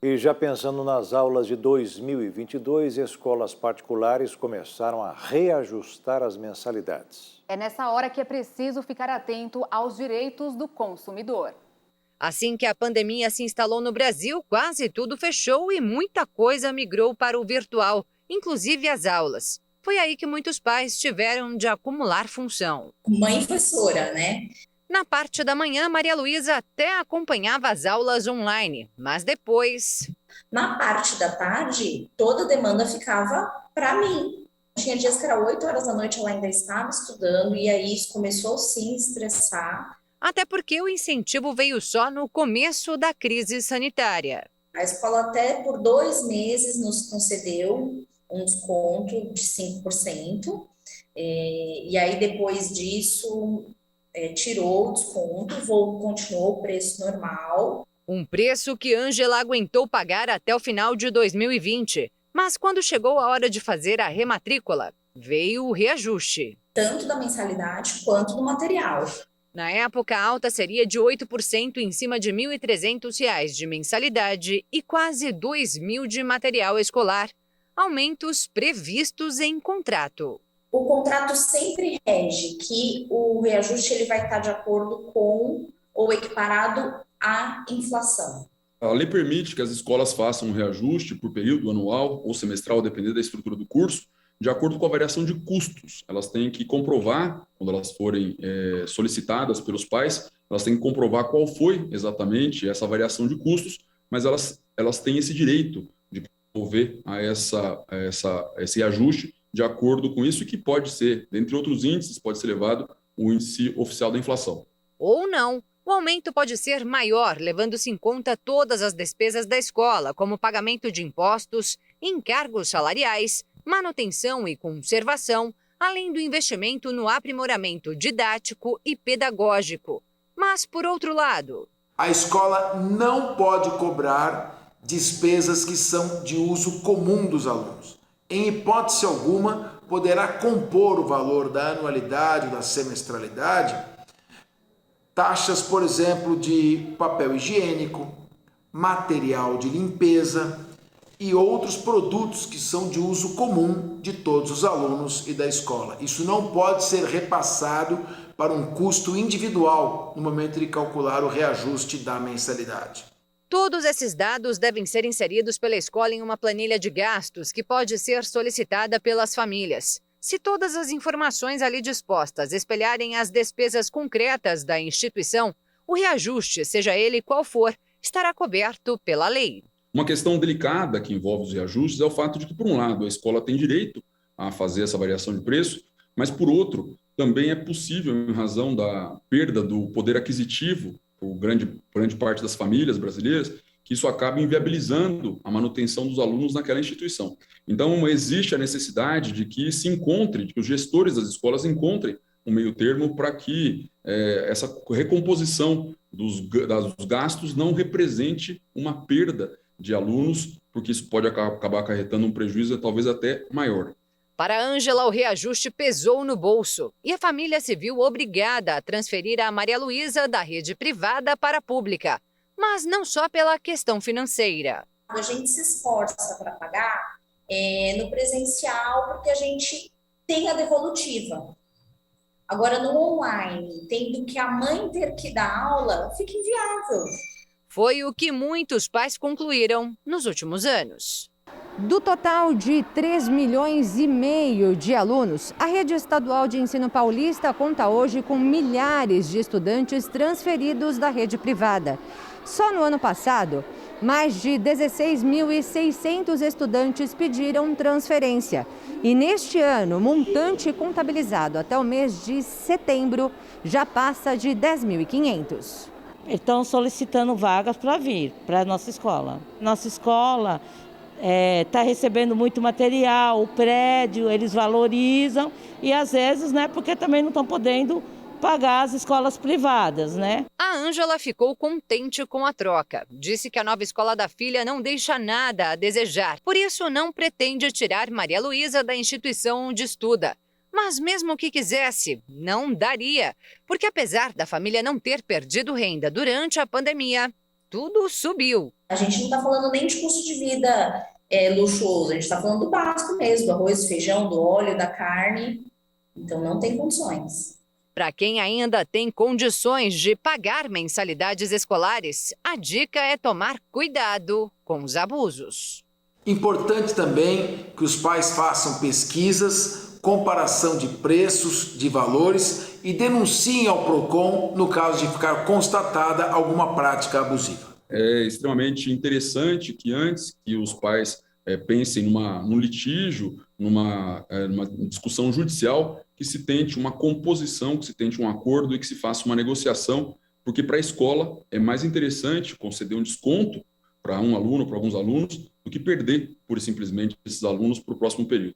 E já pensando nas aulas de 2022, escolas particulares começaram a reajustar as mensalidades. É nessa hora que é preciso ficar atento aos direitos do consumidor. Assim que a pandemia se instalou no Brasil, quase tudo fechou e muita coisa migrou para o virtual, inclusive as aulas. Foi aí que muitos pais tiveram de acumular função. Mãe professora, né? Na parte da manhã, Maria Luísa até acompanhava as aulas online, mas depois... Na parte da tarde, toda a demanda ficava para mim. Tinha dias que era 8 horas da noite, ela ainda estava estudando, e aí isso começou sim a estressar. Até porque o incentivo veio só no começo da crise sanitária. A escola até por 2 meses nos concedeu um desconto de 5%, e aí depois disso tirou o desconto, continuou o preço normal. Um preço que Ângela aguentou pagar até o final de 2020. Mas quando chegou a hora de fazer a rematrícula, veio o reajuste. Tanto da mensalidade quanto do material. Na época, a alta seria de 8% em cima de R$ 1.300 de mensalidade e quase R$ 2.000 de material escolar. Aumentos previstos em contrato. O contrato sempre rege que o reajuste ele vai estar de acordo com ou equiparado à inflação. A lei permite que as escolas façam um reajuste por período anual ou semestral, dependendo da estrutura do curso, de acordo com a variação de custos. Elas têm que comprovar, quando elas forem solicitadas pelos pais, elas têm que comprovar qual foi exatamente essa variação de custos, mas elas têm esse direito de promover esse ajuste de acordo com isso, que pode ser, dentre outros índices, pode ser levado o índice oficial da inflação. Ou não. O aumento pode ser maior, levando-se em conta todas as despesas da escola, como pagamento de impostos, encargos salariais, manutenção e conservação, além do investimento no aprimoramento didático e pedagógico. Mas, por outro lado, a escola não pode cobrar despesas que são de uso comum dos alunos. Em hipótese alguma, poderá compor o valor da anualidade ou da semestralidade taxas, por exemplo, de papel higiênico, material de limpeza e outros produtos que são de uso comum de todos os alunos e da escola. Isso não pode ser repassado para um custo individual no momento de calcular o reajuste da mensalidade. Todos esses dados devem ser inseridos pela escola em uma planilha de gastos que pode ser solicitada pelas famílias. Se todas as informações ali dispostas espelharem as despesas concretas da instituição, o reajuste, seja ele qual for, estará coberto pela lei. Uma questão delicada que envolve os reajustes é o fato de que, por um lado, a escola tem direito a fazer essa variação de preço, mas, por outro, também é possível, em razão da perda do poder aquisitivo por grande parte das famílias brasileiras, que isso acaba inviabilizando a manutenção dos alunos naquela instituição. Então, existe a necessidade de que de que os gestores das escolas encontrem um meio termo para que essa recomposição dos gastos não represente uma perda de alunos, porque isso pode acabar acarretando um prejuízo talvez até maior. Para Ângela, o reajuste pesou no bolso e a família se viu obrigada a transferir a Maria Luísa da rede privada para a pública. Mas não só pela questão financeira. A gente se esforça para pagar no presencial porque a gente tem a devolutiva. Agora, no online, tendo que a mãe ter que dar aula, fica inviável. Foi o que muitos pais concluíram nos últimos anos. Do total de 3,5 milhões de alunos, a rede estadual de ensino paulista conta hoje com milhares de estudantes transferidos da rede privada. Só no ano passado, mais de 16.600 estudantes pediram transferência. E neste ano, o montante contabilizado até o mês de setembro já passa de 10.500. Estão solicitando vagas para vir para a nossa escola. Nossa escola está recebendo muito material, o prédio, eles valorizam e às vezes, porque também não estão podendo pagar as escolas privadas, A Ângela ficou contente com a troca. Disse que a nova escola da filha não deixa nada a desejar. Por isso, não pretende tirar Maria Luísa da instituição onde estuda. Mas mesmo que quisesse, não daria. Porque apesar da família não ter perdido renda durante a pandemia, tudo subiu. A gente não está falando nem de custo de vida luxuoso, a gente está falando do básico mesmo, do arroz, do feijão, do óleo, da carne. Então, não tem condições. Para quem ainda tem condições de pagar mensalidades escolares, a dica é tomar cuidado com os abusos. Importante também que os pais façam pesquisas, comparação de preços, de valores e denunciem ao PROCON no caso de ficar constatada alguma prática abusiva. É extremamente interessante que antes que os pais pensem num litígio, numa discussão judicial, que se tente uma composição, que se tente um acordo e que se faça uma negociação, porque para a escola é mais interessante conceder um desconto para um aluno, para alguns alunos, do que perder, pura e simplesmente, esses alunos para o próximo período.